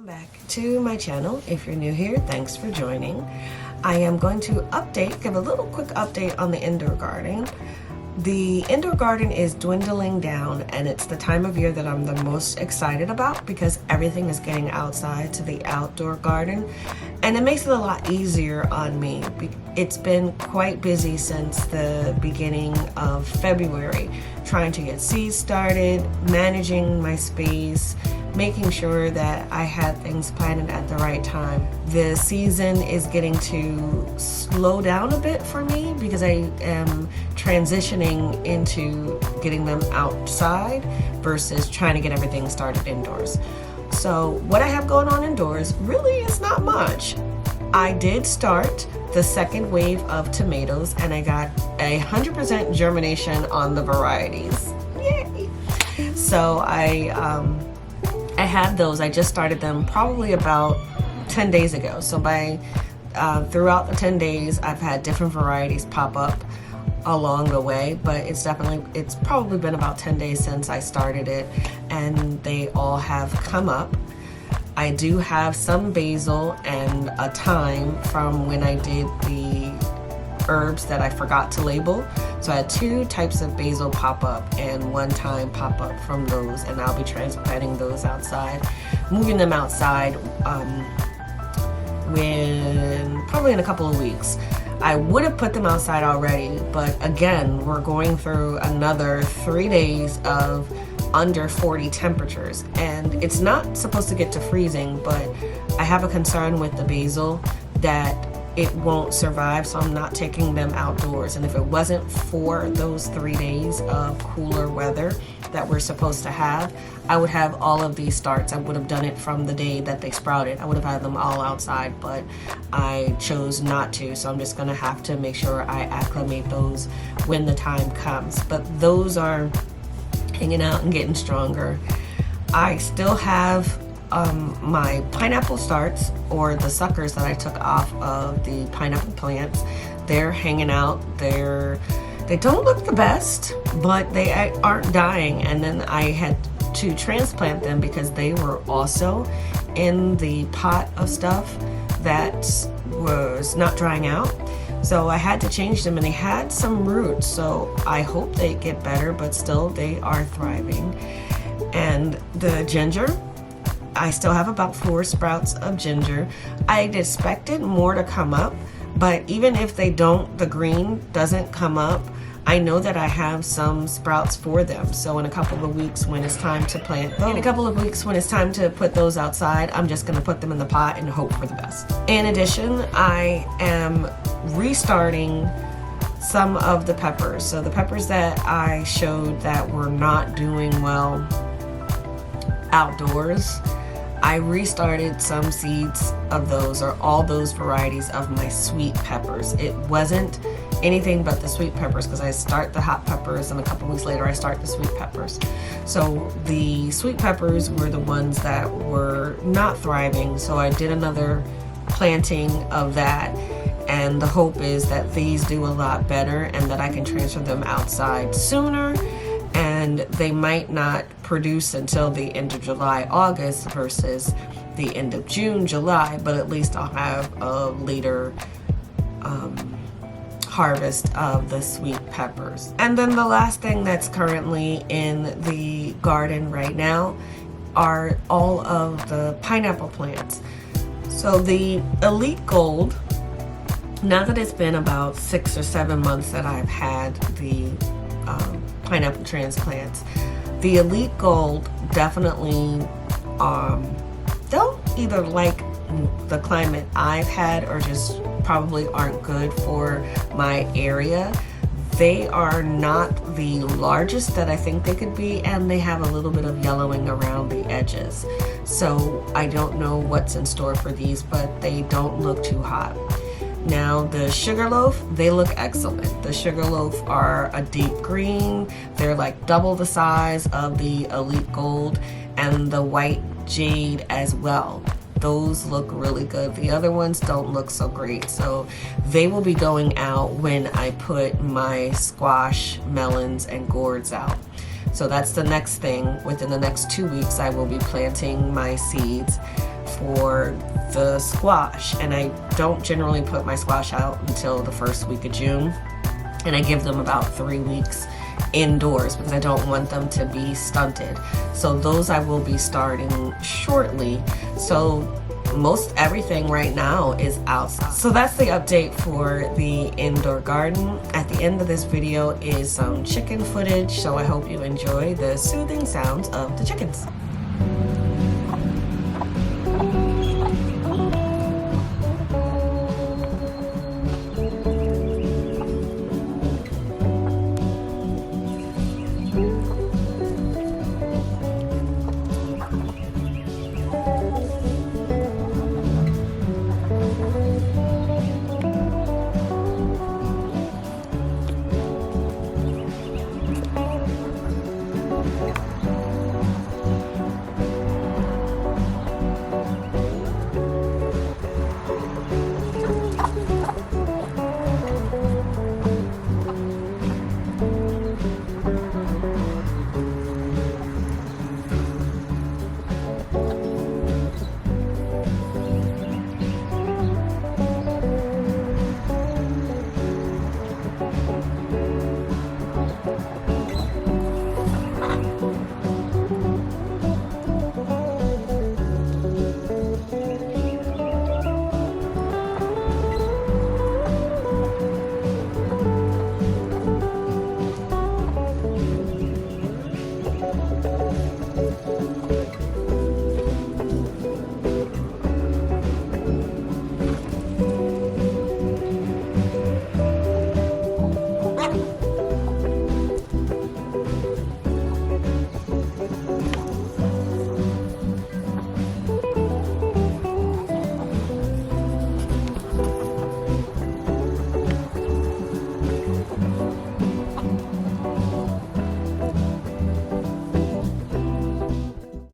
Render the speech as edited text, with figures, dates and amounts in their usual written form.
Back to my channel. If you're new here, thanks for joining. I am going to give a little quick update on the indoor garden. The indoor garden is dwindling down, and it's the time of year that I'm the most excited about because everything is getting outside to the outdoor garden, and it makes it a lot easier on me. It's been quite busy since the beginning of February, trying to get seeds started, managing my space, making sure that I had things planted at the right time. The season is getting to slow down a bit for me because I am transitioning into getting them outside versus trying to get everything started indoors. So what I have going on indoors really is not much. I did start the second wave of tomatoes and I got 100% germination on the varieties. Yay! So I had those. I just started them probably about 10 days ago. So throughout the 10 days, I've had different varieties pop up along the way, but it's probably been about 10 days since I started it, and they all have come up. I do have some basil and a thyme from when I did the herbs that I forgot to label. So I had 2 types of basil pop up and 1 thyme pop up from those, and I'll be transplanting those outside, moving them outside probably in a couple of weeks. I would have put them outside already, but again, we're going through another 3 days of under 40 temperatures, and it's not supposed to get to freezing, but I have a concern with the basil that it won't survive, so I'm not taking them outdoors. And if it wasn't for those 3 days of cooler weather that we're supposed to have, I would have all of these starts. I would have done it from the day that they sprouted. I would have had them all outside, but I chose not to, so I'm just gonna have to make sure I acclimate those when the time comes. But those are hanging out and getting stronger. I still have my pineapple starts, or the suckers that I took off of the pineapple plants. They're hanging out. They don't look the best, but they aren't dying. And then I had to transplant them because they were also in the pot of stuff that was not drying out. So I had to change them, and they had some roots, so I hope they get better, but still they are thriving. And the ginger, I still have about 4 sprouts of ginger. I'd expected more to come up, but even if the green doesn't come up, I know that I have some sprouts for them. So in a couple of weeks when it's time to plant those, in a couple of weeks when it's time to put those outside, I'm just gonna put them in the pot and hope for the best. In addition, I am restarting some of the peppers. So the peppers that I showed that were not doing well outdoors, I restarted some seeds of those, or all those varieties of my sweet peppers. It wasn't anything but the sweet peppers because I start the hot peppers and a couple weeks later I start the sweet peppers. So the sweet peppers were the ones that were not thriving, so I did another planting of that, and the hope is that these do a lot better and that I can transfer them outside sooner, and they might not produce until the end of July, August versus the end of June, July, but at least I'll have a later harvest of the sweet peppers. And then the last thing that's currently in the garden right now are all of the pineapple plants. So the Elite Gold, now that it's been about 6 or 7 months that I've had the pineapple transplants, the Elite Gold definitely don't either like the climate I've had or just probably aren't good for my area. They are not the largest that I think they could be, and they have a little bit of yellowing around the edges. So I don't know what's in store for these, but they don't look too hot. Now the Sugarloaf, they look excellent. The Sugarloaf are a deep green. They're like double the size of the Elite Gold, and the White Jade as well. Those look really good. The other ones don't look so great. So they will be going out when I put my squash, melons, and gourds out. So that's the next thing. Within the next 2 weeks, I will be planting my seeds for the squash, and I don't generally put my squash out until the first week of June, and I give them about 3 weeks indoors because I don't want them to be stunted. So those I will be starting shortly. So most everything right now is outside. So that's the update for the indoor garden. At the end of this video is some chicken footage, so I hope you enjoy the soothing sounds of the chickens.